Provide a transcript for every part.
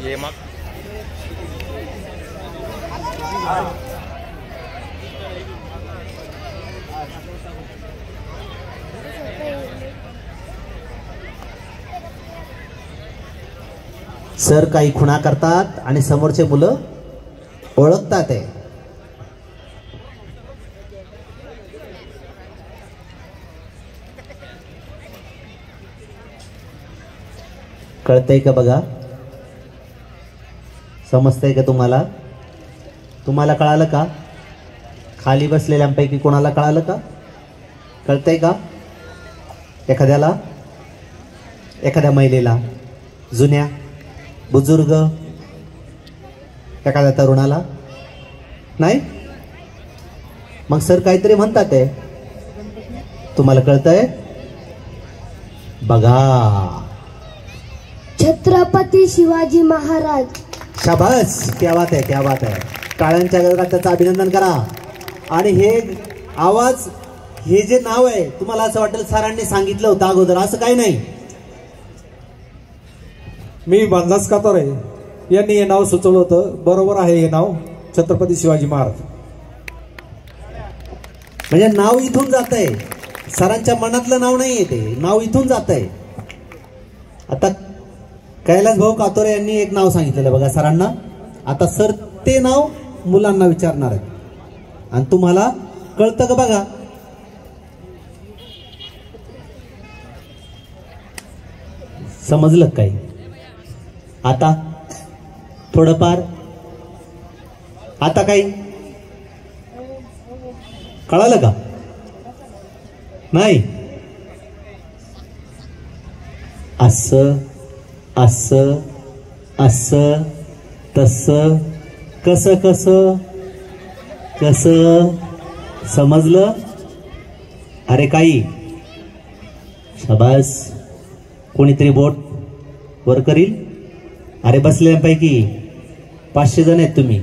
ये मग सर काही खुणा करतात आणि समोरचे मुलं ओळखतात आहे. कळतंय का बघा, समजतंय का तुम्हाला? तुम्हाला कळालं का? खाली बसलेल्यांपैकी कोणाला कळालं का? कळतंय का? एखाद्याला, एखाद्या महिलेला, जुन्या, बुजुर्ग, एखाद्या तरुणाला नाही? मग सर काहीतरी म्हणतात आहे, तुम्हाला कळतंय? बघा, छत्रपती शिवाजी महाराज. शाबास, क्या बात आहे, क्या बात आहे. टाळ्यांच्या गजरात त्याचं अभिनंदन करा. आणि हे आवाज, हे जे नाव आहे, तुम्हाला असं वाटेल सरांनी सांगितलं होतं अगोदर, असं काही नाही. मी बांधास कातोरे यांनी हे नाव सुचवलं होतं. बरोबर आहे, हे नाव छत्रपती शिवाजी महाराज. म्हणजे नाव इथून जात आहे, सरांच्या मनातलं नाव नाहीये, ते नाव इथून जात आहे. आता कैलास भाऊ कातोरे यांनी एक नाव सांगितलेलं बघा सरांना. आता सर ते नाव मुलांना विचारणार आहेत आणि तुम्हाला कळतं का बघा. समजलं काही? आता थोडंफार, आता काही कळालं का? नाही? असं असं असं तसं, कसं कसं कसं, समजलं? अरे काही, शाबास. कोणीतरी बोट वर करील? अरे बसलेल्यांपैकी 500 जण आहेत तुम्ही,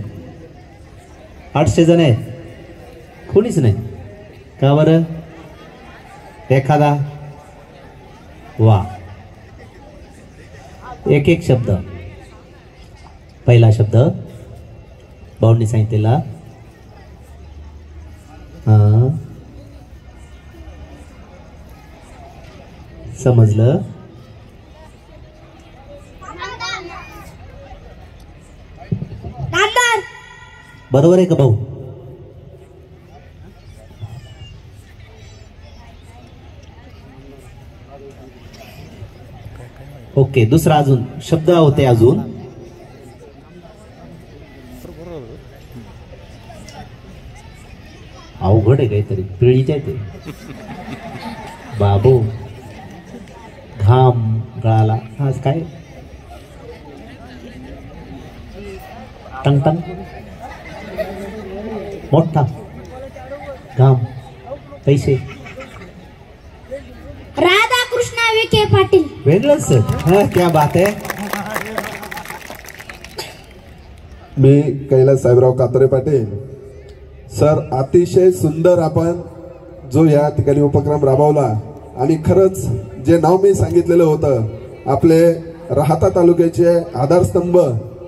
800 जण आहेत, कोणीच नाही का बरं? एखादा? वा. एक एक शब्द. पहिला शब्द भाऊंनी सांगितलेला, हा समजलं? बरोबर आहे का भाऊ? ओके. दुसरा अजून शब्द होते, अजून अवघड आहे काहीतरी, पिळीच्या ते बाबू. घाम गळाला, हा काय? टंग मोठा घाम, पैसे. राधाकृष्ण विखे पाटील. वेगळंच सर, क्या बात आहे. मी कैलास साहेबराव कातोरे पाटील. सर, अतिशय सुंदर आपण जो या ठिकाणी उपक्रम राबवला आणि खरंच जे नाव मी सांगितलेलं होतं, आपले राहाता तालुक्याचे आधारस्तंभ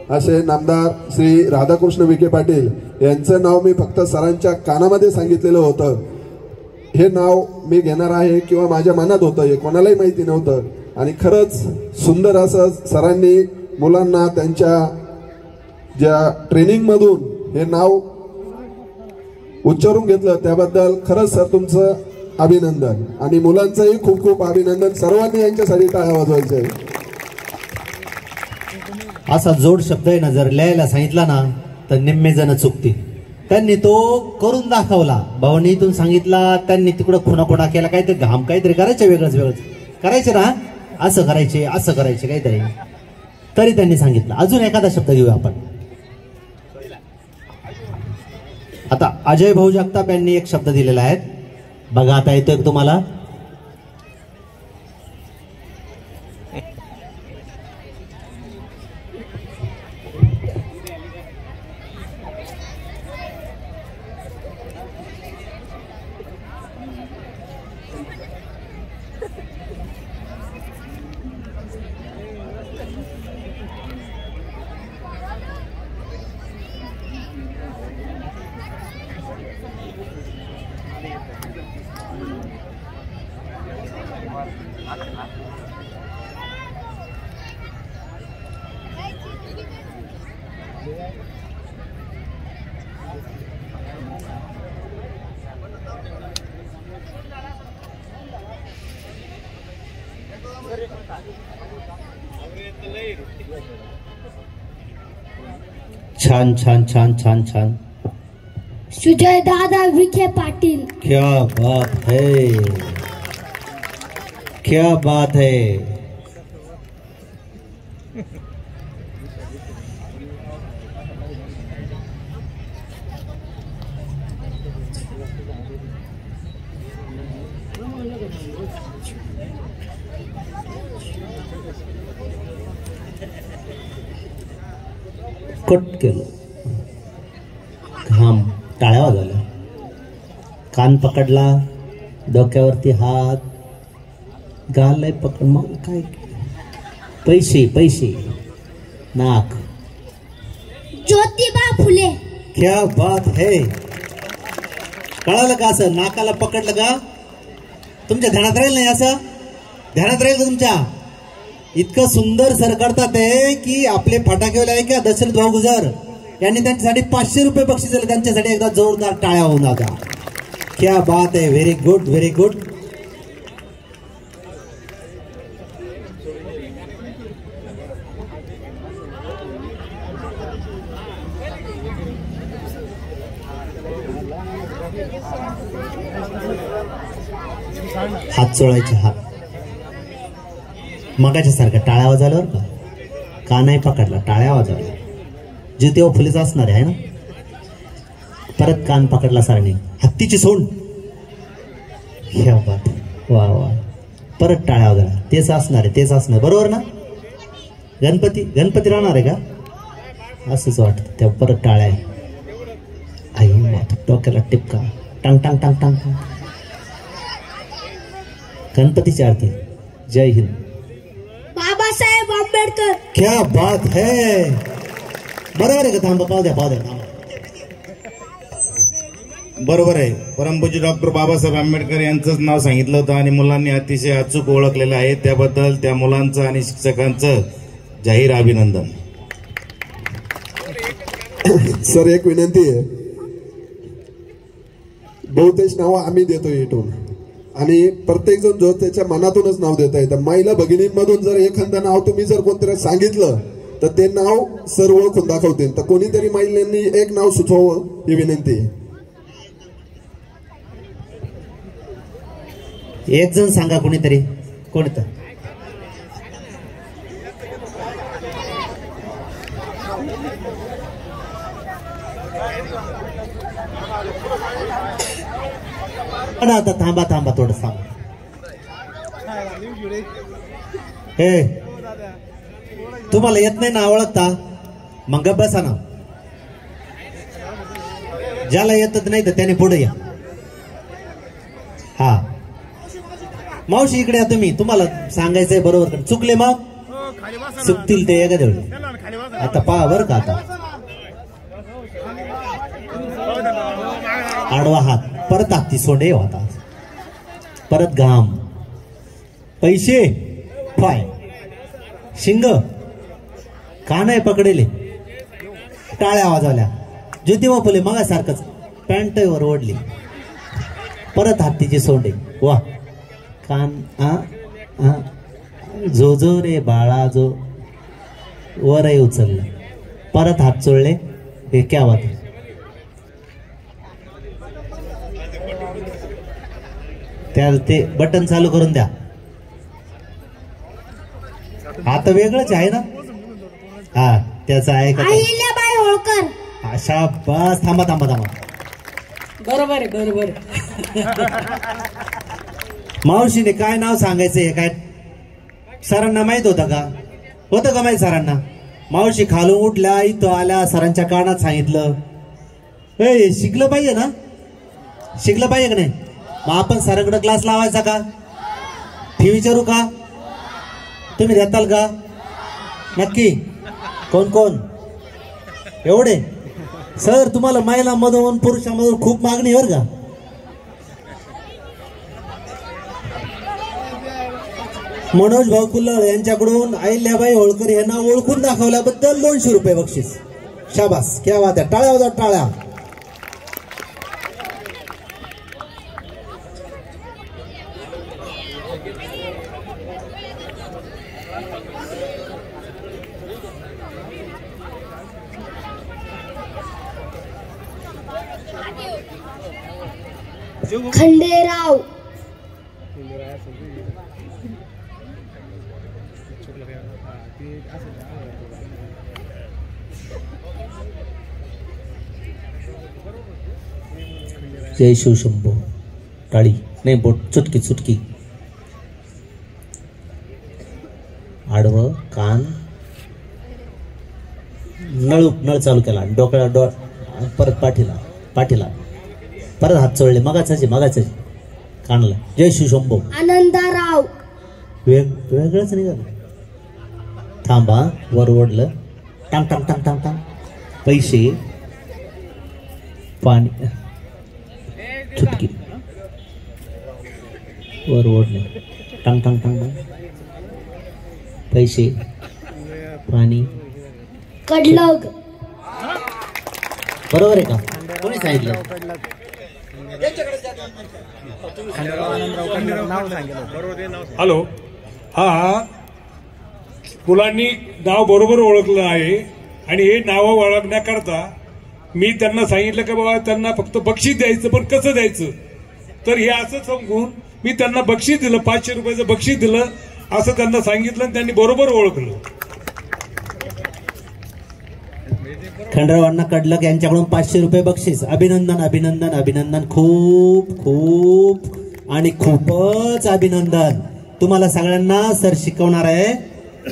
असे नामदार श्री राधाकृष्ण विखे पाटील यांचं नाव मी फक्त सरांच्या कानामध्ये सांगितलेलं होतं. हे नाव मी घेणार आहे किंवा माझ्या मनात होतं, हे कोणालाही माहिती नव्हतं. आणि खरंच सुंदर असं सरांनी मुलांना त्यांच्या ज्या ट्रेनिंगमधून हे नाव उच्चारून घेतलं, त्याबद्दल खरंच सर तुमचं अभिनंदन. आणि मुलांचंही खूप खूप अभिनंदन. सर्वांनी यांच्यासाठी टाळ्या वाजवायचे. असा जोड शब्द आहे ना, जर लिहायला सांगितला ना तर निम्मे जण चुकतील. त्यांनी तो करून दाखवला. भाऊनी इथून सांगितला, त्यांनी तिकडं खुणा केला, काहीतरी घाम काहीतरी करायचं, वेगळंच वेगळंच करायचे ना, असं करायचे, असं करायचे काहीतरी, तरी त्यांनी सांगितलं. अजून एखादा शब्द घेऊया आपण. आता अजय भाऊ जगताप यांनी एक शब्द दिलेला आहे बघा. आता येतोय तुम्हाला? छान छान छान छान छान. सुजय दादा विखे पाटील. क्या बात है, क्या बात है. कट केलं, घाम, टाळ्या वाजवल्या, कान पकडला, डोक्यावरती हात, गाल पकड, मग काय, पैसे पैसे, नाक. ज्योतिबा फुले. क्या बात है. कळालं का? असं नाकाला पकडलं का तुमच्या ध्यानात राहील नाही? असं ध्यानात राहील का तुमच्या? इतकं सुंदर सर करतात ते की आपले फटाकेवाले आहे का दशरथ भाऊ गुजर यांनी त्यांच्यासाठी 500 रुपये बक्षीस दिले. त्यांच्यासाठी एकदा जोरदार टाळ्या होऊन जाता. क्या बात है, व्हेरी गुड व्हेरी गुड. हात चोळायचे, हात मगाच्या सारखा टाळ्या वाजवल्यावर का, का नाही पकडला, टाळ्या वाजवल्या. ज्योतिबा फुलेचा असणार आहे ना. परत कान पकडला सरांनी, हत्तीची सोंड. ह्या बात, वा वा. परत टाळ्या वाजवल्या. तेच असणार आहे, तेच असणार, बरोबर ना. गणपती, गणपती राहणार आहे का असंच वाटतं. त्या परत टाळ्या आहे. आई मात, डोक्याला टिपका, टांग टांग टांग टांग टांग. गणपतीची आरती. जय हिंद. बाबासाहेब आंबेडकर. क्या बात है, बरोबर आहे का? थांबा, पाहू द्या पाहू द्या, थांबा. बरोबर आहे. परमपूज्य डॉक्टर बाबासाहेब आंबेडकर यांचंच नाव सांगितलं होतं आणि मुलांनी अतिशय अचूक ओळखलेलं आहे. त्याबद्दल त्या मुलांचं आणि शिक्षकांचं जाहीर अभिनंदन. सर एक विनंती आहे, बहुतेक नाव आम्ही देतो इथून आणि प्रत्येक जण जो त्याच्या मनातूनच नाव देता येतं. महिला भगिनींमधून जर एखादं नाव तुम्ही जर कोणतरी सांगितलं तर ते नाव सर्व ओळखून दाखवतील. तर कोणीतरी महिलांनी एक नाव सुचवावं ही विनंती आहे. एक जण सांगा, कोणीतरी, कोणतं. आता थांबा थांबा, थोडं थांबा. हे तुम्हाला येत नाही ना ओळखता, मग गप्प बसा ना. ज्याला येतच नाही तर त्याने पुढे या. हा मावशी इकडे या तुम्ही, तुम्हाला सांगायचंय बरोबर. चुकले मग चुकतील ते एका तेवढे. आता पहा बरं का, आता आडवा हात, परत हाती सोंडे होता, परत घाम, पैसे, पाय, शिंग, कान आहे पकडेले, टाळ्या वाजवल्या. ज्योतिबा फुले मगासारखंच पॅन्ट वर ओढली, परत हातीचे सोंडे, वा. कान, जो जो रे बाळा जो, वरही उचललं, परत हात चोळले. हे क्या बात आहे. त्या ते बटन चालू करून द्या. आता वेगळंच आहे ना. हा त्याचं आहे का? अहिल्याबाई होळकर. अशा बस. थांबा थांबा थांबा. बरोबर आहे, बरोबर. मावशीने काय नाव सांगायचं हे काय सरांना माहित होतं का? होतं का माहित सरांना? मावशी खालून उठल्या, इथं आल्या, सरांच्या कानात सांगितलं. हे शिकलं पाहिजे ना, शिकलं पाहिजे का नाही? मग आपण सरांकडे क्लास लावायचा का? फी विचारू का? तुम्ही देताल का? नक्की. कोण कोण? एवढे सर, तुम्हाला महिलांमधून पुरुषांमधून खूप मागणी बर का. मनोज भाऊ कुल्लर यांच्याकडून अहिल्याबाई होळकर यांना ओळखून दाखवल्याबद्दल 200 रुपये बक्षीस. शाबास, क्या बात आहे. टाळ्या वाजवा, टाळ्या. खंडेराव जय शिवशंभो. टाळी नाही, बोट चुटकी चुटकी. आडवं कान, नळ चालू केला, डोक्याला परत पाठीला पाठीला, परत हात चोळले, मगाच कानला. जय शिवशंभो. आनंदराव वेगळंच निघालं. थांबा, वर ओढलं, टांग टांग टांग टांग टांग. पैसे, पाणी, चुटकी, वर ओढले, टांग टांग टांग टांग. पैसे, पाणी, कडलग. बरोबर आहे का? कोणी सांगितलं? हॅलो. हा, मुलांनी नाव बरोबर ओळखलं आहे आणि हे नाव ओळखण्याकरता मी त्यांना सांगितलं की बाबा त्यांना फक्त बक्षीस द्यायचं, पण कसं द्यायचं, तर हे असं सांगून मी त्यांना बक्षीस दिलं, 500 रुपयाचं बक्षीस दिलं असं त्यांना सांगितलं आणि त्यांनी बरोबर ओळखलं. खंडरावांना कडलक यांच्याकडून 500 रुपये बक्षीस. अभिनंदन अभिनंदन अभिनंदन. खूप खूप आणि खूपच अभिनंदन. तुम्हाला सगळ्यांना सर शिकवणार आहे,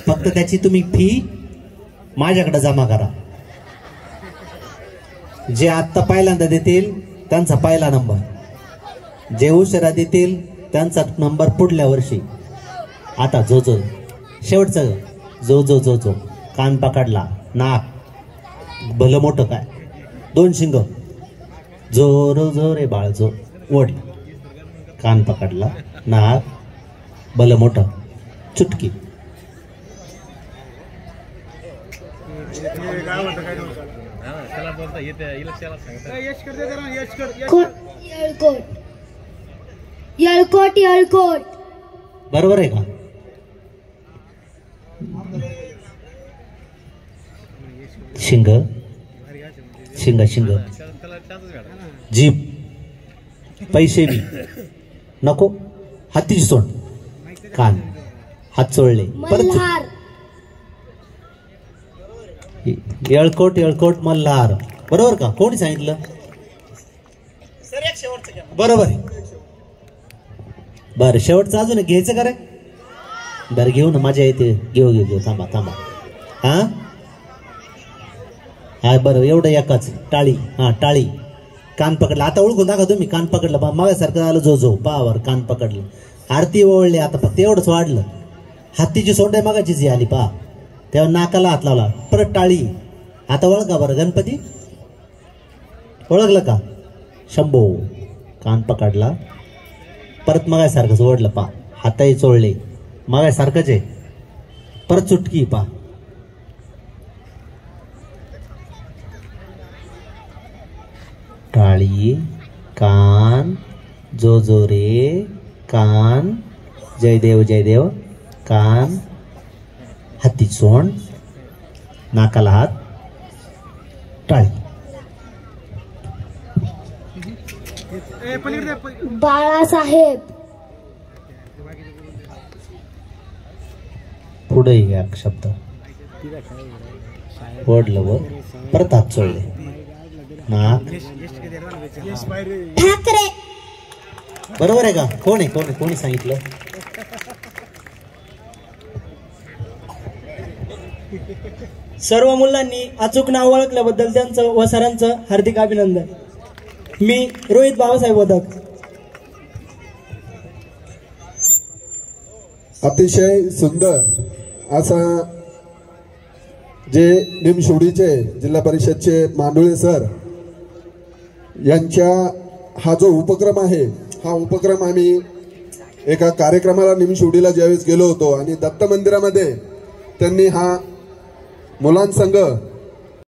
फक्त त्याची तुम्ही फी माझ्याकडे जमा करा. जे आत्ता पहिल्यांदा देतील त्यांचा पहिला नंबर, जे उशिरा देतील त्यांचा नंबर पुढल्या वर्षी. आता जो शेवटचं जो कान पकडला, नाक भलं मोठं काय, 2 शिंग, जो रे बाळ, जो ओढ, कान पकडला, नाक भलं मोठं, चुटकी. येळकोट. बरोबर आहे का? शिंग, जीप, पैसे बी नको, हातीची सोड, कान, हात चोळले, मल्हार. येळकोट मल्हार. बरोबर का? कोणी सांगितलं? बरोबर आहे. बरं, शेवटचं अजून घ्यायचं का रे? बरं, घेऊ ना, मजा येते. घेऊ. थांबा. हा, बरं, एवढं एकाच. टाळी. हा, टाळी. कान पकडलं. आता ओळखून दाखवा तुम्ही. कान पकडलं बा, मागासारखं झालं. जो पावर कान पकडलं. आरती ओळली. आता फक्त एवढंच वाढलं. हातीची सोंड मागाची जी आली पा, तेव्हा नाकाला हात लावला. परत टाळी. आता ओळखा बरं. गणपती ओळखलं का? शंभो. कान पकडला. परत मगासारखंच ओढलं पा, हातही चोळले, मगासारखंच आहे. परत चुटकी पा. टाळी, कान, जो रे, कान, जय देव, कान, हाती सोंड, नाकाला हात, टाळी. बाळासाहेब. पुढे एक शब्द ओढलं वर, परत हात चोळले, नाक. ठाकरे. बरोबर आहे का? कोणी सांगितलं? सर्व मुलांनी अचूक नाव ओळखल्याबद्दल त्यांचं व सरांचं हार्दिक अभिनंदन. मी रोहित बाबासाहेब वदक. अतिशय सुंदर असा जे निमशोडीचे जिल्हा परिषदचे मांडुळे सर यांच्या हा जो उपक्रम आहे, हा उपक्रम आम्ही एका कार्यक्रमाला निमशोडीला ज्यावेळेस गेलो होतो आणि दत्त मंदिरामध्ये त्यांनी हा मुलांसंग